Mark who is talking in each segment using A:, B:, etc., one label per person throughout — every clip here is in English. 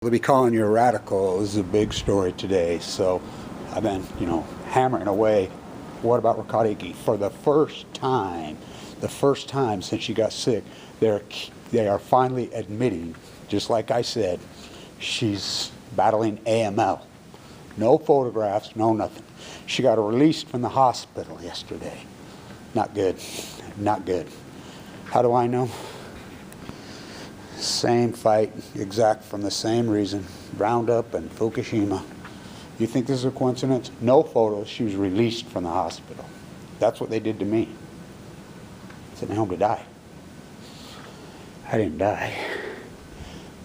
A: To be calling you a radical is a big story today, so I've been, hammering away. What about RIKAKO? For the first time since she got sick, they are finally admitting, just like I said, she's battling AML. No photographs, no nothing. She got released from the hospital yesterday. Not good, not good. How do I know? Same fight, exact from the same reason. Roundup and Fukushima. You think this is a coincidence? No photos. She was released from the hospital. That's what they did to me. Sent me home to die. I didn't die.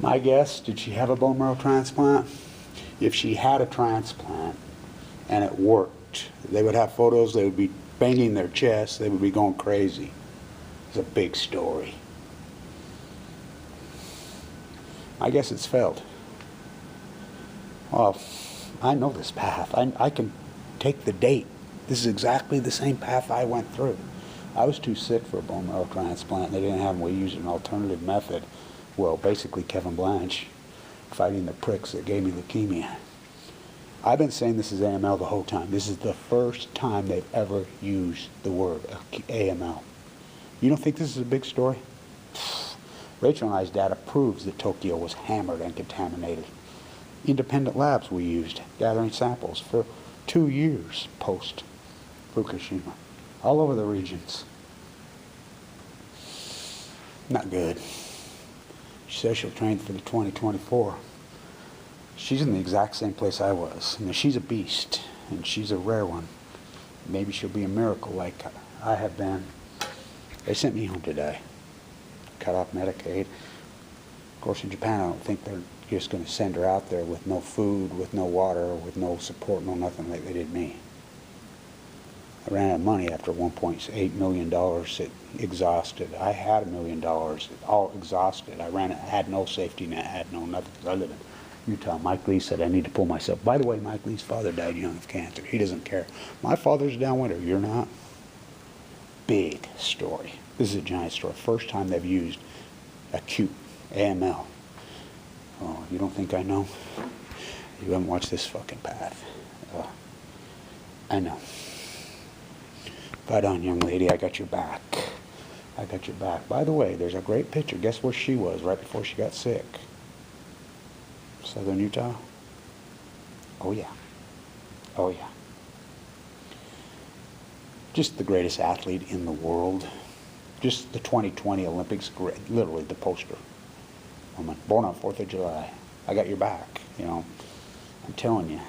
A: My guess, did she have a bone marrow transplant? If she had a transplant and it worked, they would have photos, they would be banging their chests, they would be going crazy. It's a big story. I guess it's failed. Well, I know this path. I can take the date. This is exactly the same path I went through. I was too sick for a bone marrow transplant. They didn't have me. We used an alternative method. Well, basically Kevin Blanche fighting the pricks that gave me leukemia. I've been saying this is AML the whole time. This is the first time they've ever used the word AML. You don't think this is a big story? Rachel and I's data proves that Tokyo was hammered and contaminated. Independent labs we used, gathering samples for 2 years post Fukushima, all over the regions. Not good. She says she'll train for the 2024. She's in the exact same place I was. She's a beast, and she's a rare one. Maybe she'll be a miracle like I have been. They sent me home to die. Cut off Medicaid. Of course, in Japan, I don't think they're just going to send her out there with no food, with no water, with no support, no nothing like they did me. I ran out of money after $1.8 million. It exhausted. I had $1 million. It all exhausted. I had no safety net, had no nothing. I live in Utah. Mike Lee said I need to pull myself. By the way, Mike Lee's father died young of cancer. He doesn't care. My father's downwinder. You're not. Big story. This is a giant story. First time they've used acute AML. Oh, you don't think I know? You haven't watched this fucking path. I know. Fight on, young lady. I got your back. I got your back. By the way, there's a great picture. Guess where she was right before she got sick? Southern Utah? Oh, yeah. Oh, yeah. Just the greatest athlete in the world. Just the 2020 Olympics, literally the poster. Woman, born on 4th of July. I got your back, I'm telling you.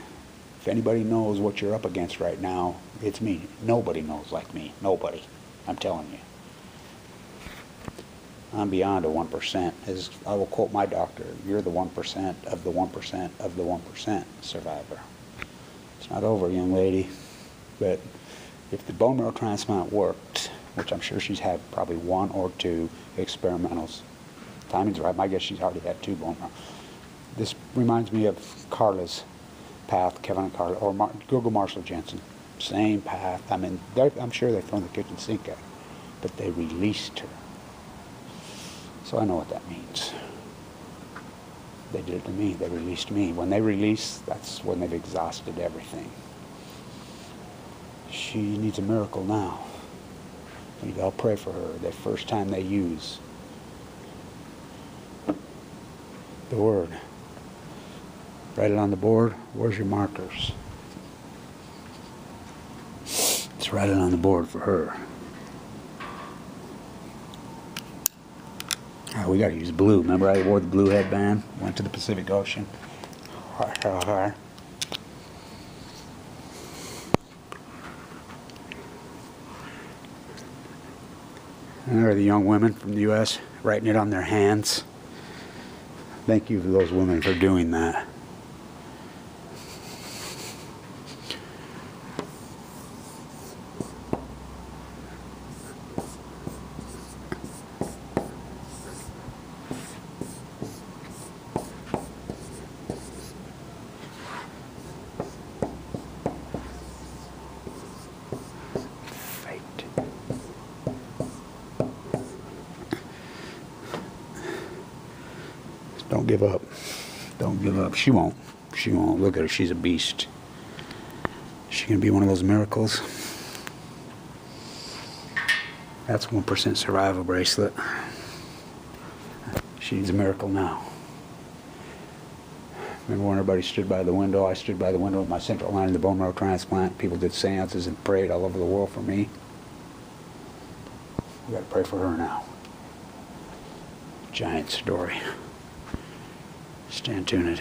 A: If anybody knows what you're up against right now, it's me. Nobody knows like me. Nobody. I'm telling you. I'm beyond a 1%. As I will quote my doctor, you're the 1% of the 1% of the 1% survivor. It's not over, young lady. But if the bone marrow transplant worked, which I'm sure she's had probably 1 or 2 experimentals. Timing's right. My guess she's already had 2 bone marrow. This reminds me of Carla's path, Kevin and Carla, or Google Marshall Jensen. Same path. I mean, I'm sure they've thrown the kitchen sink at her, but they released her. So I know what that means. They did it to me. They released me. When they release, that's when they've exhausted everything. She needs a miracle now. I'll pray for her. The first time they use the word. Write it on the board. Where's your markers? Let's write it on the board for her. Oh, we got to use blue. Remember I wore the blue headband? Went to the Pacific Ocean. And there are the young women from the U.S. writing it on their hands. Thank you to those women for doing that. Don't give up. Don't Don't give up. She won't. She won't. Look at her. She's a beast. She's going to be one of those miracles. That's 1% survival bracelet. She needs a miracle now. Remember when everybody stood by the window? I stood by the window with my central line in the bone marrow transplant. People did seances and prayed all over the world for me. We got to pray for her now. Giant story. Stand tuned.